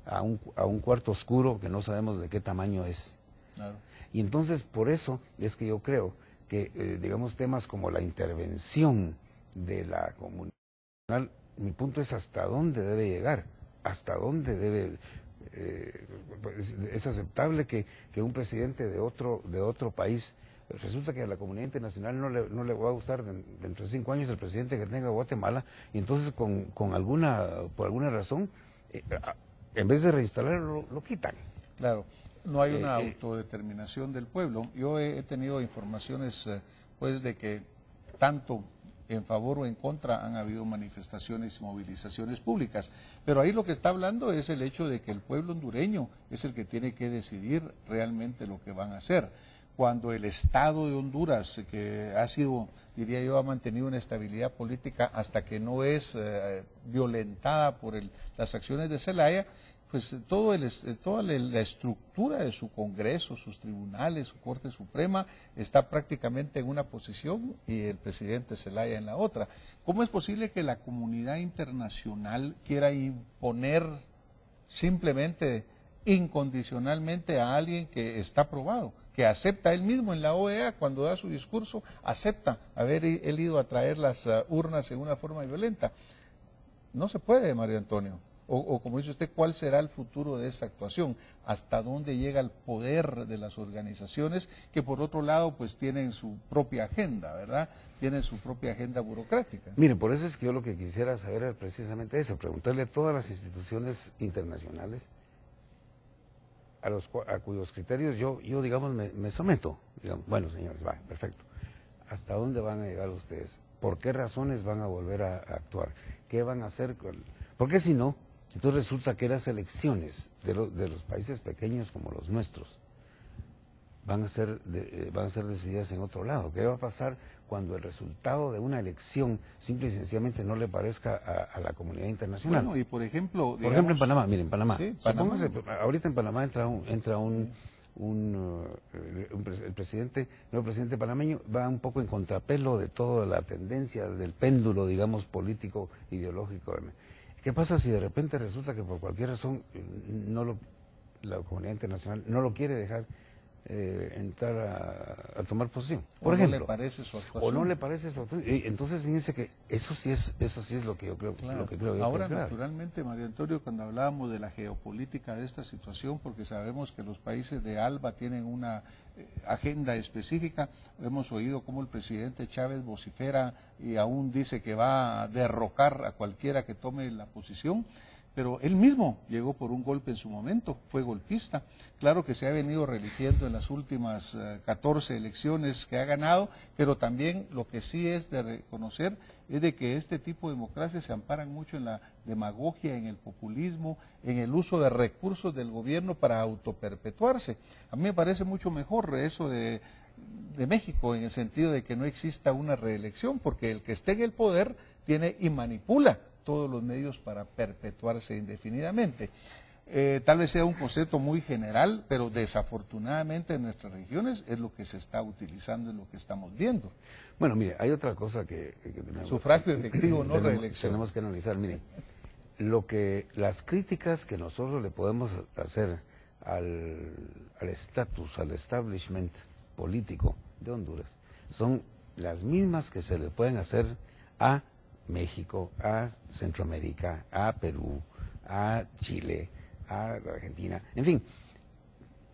a un cuarto oscuro que no sabemos de qué tamaño es. Claro. Y entonces por eso es que yo creo que, digamos, temas como la intervención de la comunidad, mi punto es hasta dónde debe llegar, hasta dónde debe... pues, es aceptable que un presidente de otro país, resulta que a la comunidad internacional no le va a gustar dentro de 5 años el presidente que tenga Guatemala, y entonces por alguna razón, en vez de reinstalarlo, lo quitan. Claro, no hay una autodeterminación del pueblo. Yo he tenido informaciones pues de que tanto en favor o en contra han habido manifestaciones y movilizaciones públicas, pero ahí lo que está hablando es el hecho de que el pueblo hondureño es el que tiene que decidir realmente lo que van a hacer. Cuando el Estado de Honduras, que ha sido, diría yo, ha mantenido una estabilidad política hasta que no es violentada por las acciones de Zelaya, pues toda la estructura de su Congreso, sus tribunales, su Corte Suprema, está prácticamente en una posición y el presidente Zelaya en la otra. ¿Cómo es posible que la comunidad internacional quiera imponer simplemente, incondicionalmente a alguien que está aprobado, que acepta él mismo en la OEA cuando da su discurso, acepta haber él ido a traer las urnas en una forma violenta? No se puede, Mario Antonio. O como dice usted, ¿cuál será el futuro de esta actuación? ¿Hasta dónde llega el poder de las organizaciones que por otro lado pues tienen su propia agenda, ¿verdad? Tienen su propia agenda burocrática. Mire, por eso es que yo lo que quisiera saber es precisamente eso, preguntarle a todas las instituciones internacionales a cuyos criterios yo digamos, me someto. Digamos, bueno, señores, va, perfecto. ¿Hasta dónde van a llegar ustedes? ¿Por qué razones van a volver a actuar? ¿Qué van a hacer? Porque si no, entonces resulta que las elecciones de los países pequeños como los nuestros van a ser decididas en otro lado. ¿Qué va a pasar cuando el resultado de una elección simple y sencillamente no le parezca a la comunidad internacional? Bueno, y por ejemplo, digamos, por ejemplo en Panamá, miren, Panamá. Sí, Supóngase, ahorita en Panamá entra el nuevo presidente panameño, va un poco en contrapelo de toda la tendencia del péndulo, digamos, político, ideológico. ¿Qué pasa si de repente resulta que por cualquier razón la comunidad internacional no lo quiere dejar entrar a tomar posesión? Por ejemplo, no le parece su actuación. O no le parece su actuación. Entonces, fíjense que eso sí es lo que yo creo, claro. Lo que creo yo. Ahora, que es grave. naturalmente, Mario Antonio, cuando hablábamos de la geopolítica de esta situación, porque sabemos que los países de ALBA tienen una agenda específica, hemos oído cómo el presidente Chávez vocifera y aún dice que va a derrocar a cualquiera que tome la posición, pero él mismo llegó por un golpe en su momento, fue golpista. Claro que se ha venido reeligiendo en las últimas 14 elecciones que ha ganado, pero también lo que sí es de reconocer es de que este tipo de democracias se amparan mucho en la demagogia, en el populismo, en el uso de recursos del gobierno para autoperpetuarse. A mí me parece mucho mejor eso de México, en el sentido de que no exista una reelección, porque el que esté en el poder tiene y manipula todos los medios para perpetuarse indefinidamente. Tal vez sea un concepto muy general, pero desafortunadamente en nuestras regiones es lo que se está utilizando, es lo que estamos viendo. Bueno, mire, hay otra cosa que sufragio efectivo, no reelección. Tenemos que analizar, mire, las críticas que nosotros le podemos hacer al estatus, al establishment político de Honduras, son las mismas que se le pueden hacer a México, a Centroamérica, a Perú, a Chile, a Argentina, en fin,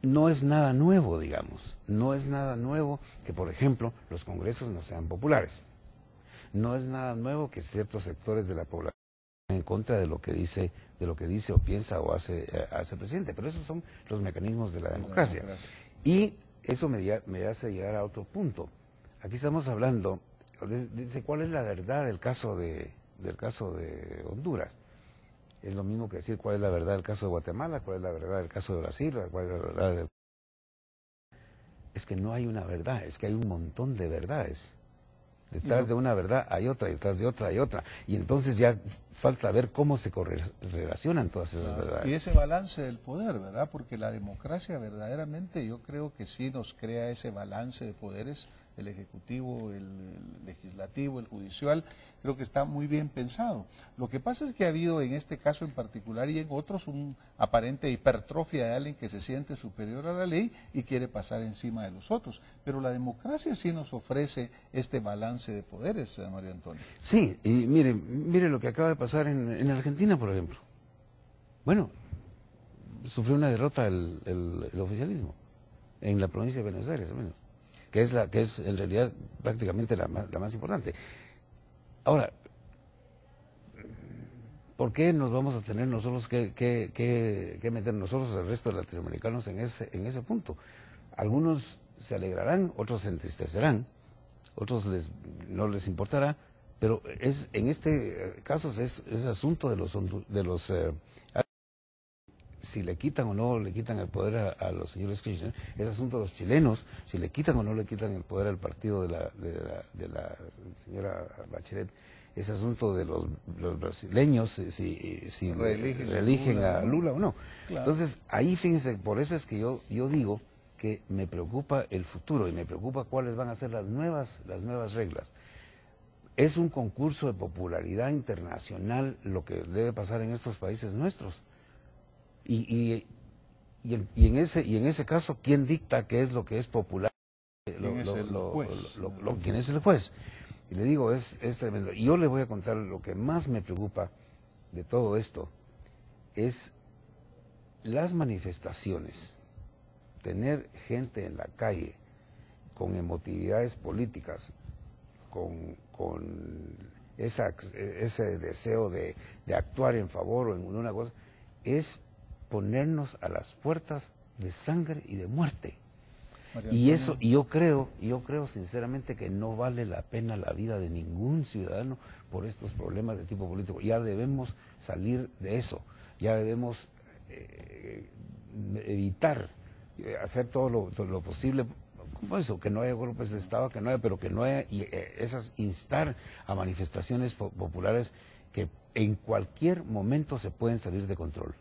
no es nada nuevo, digamos, no es nada nuevo que, por ejemplo, los congresos no sean populares, no es nada nuevo que ciertos sectores de la población estén en contra de lo que dice o piensa o hace el presidente, pero esos son los mecanismos de la democracia. Y eso me hace llegar a otro punto. Aquí estamos hablando, dice, ¿cuál es la verdad del caso de Honduras? Es lo mismo que decir cuál es la verdad del caso de Guatemala, cuál es la verdad del caso de Brasil, cuál es la verdad de... Es que no hay una verdad, es que hay un montón de verdades. Detrás de una verdad hay otra, y detrás de otra hay otra. Y entonces ya falta ver cómo se correlacionan todas esas verdades. Y ese balance del poder, ¿verdad? Porque la democracia verdaderamente yo creo que sí nos crea ese balance de poderes el ejecutivo, el legislativo, el judicial, creo que está muy bien pensado. Lo que pasa es que ha habido en este caso en particular y en otros un aparente hipertrofia de alguien que se siente superior a la ley y quiere pasar encima de los otros. Pero la democracia sí nos ofrece este balance de poderes, María Antonia. Sí, y mire lo que acaba de pasar en Argentina, por ejemplo. Bueno, sufrió una derrota el oficialismo en la provincia de Buenos Aires, que es en realidad prácticamente la más importante. Ahora, ¿por qué nos vamos a tener nosotros que meter nosotros el resto de latinoamericanos en ese punto? Algunos se alegrarán, otros se entristecerán, otros no les importará, pero en este caso es asunto de los si le quitan o no le quitan el poder a los señores Kirchner, es asunto de los chilenos, si le quitan o no le quitan el poder al partido de la señora Bachelet, es asunto de los brasileños, si reeligen a Lula o no. Claro. Entonces, ahí fíjense, por eso es que yo digo que me preocupa el futuro y me preocupa cuáles van a ser las nuevas reglas. Es un concurso de popularidad internacional lo que debe pasar en estos países nuestros. Y en ese caso, ¿quién dicta qué es lo que es popular? ¿Quién es el juez? Y le digo, es tremendo. Y yo le voy a contar lo que más me preocupa de todo esto, es las manifestaciones, tener gente en la calle con emotividades políticas, con ese deseo de actuar en favor o en una cosa, es ponernos a las puertas de sangre y de muerte. Y yo creo sinceramente que no vale la pena la vida de ningún ciudadano por estos problemas de tipo político. Ya debemos salir de eso, ya debemos evitar, hacer todo lo posible, como eso, que no haya golpes de Estado, pero que no haya, instar a manifestaciones populares que en cualquier momento se pueden salir de control.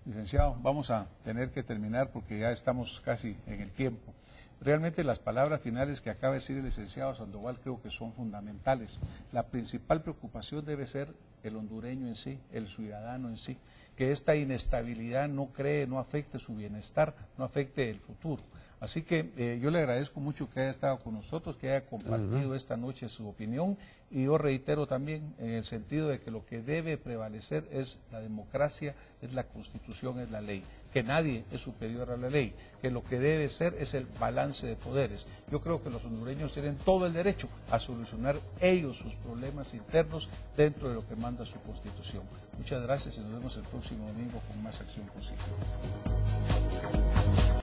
Licenciado, vamos a tener que terminar porque ya estamos casi en el tiempo. Realmente las palabras finales que acaba de decir el licenciado Sandoval creo que son fundamentales. La principal preocupación debe ser el hondureño en sí, el ciudadano en sí, que esta inestabilidad no afecte su bienestar, no afecte el futuro. Así que yo le agradezco mucho que haya estado con nosotros, que haya compartido esta noche su opinión, y yo reitero también en el sentido de que lo que debe prevalecer es la democracia, es la Constitución, es la ley, que nadie es superior a la ley, que lo que debe ser es el balance de poderes. Yo creo que los hondureños tienen todo el derecho a solucionar ellos sus problemas internos dentro de lo que manda su Constitución. Muchas gracias y nos vemos el próximo domingo con más Acción Posible.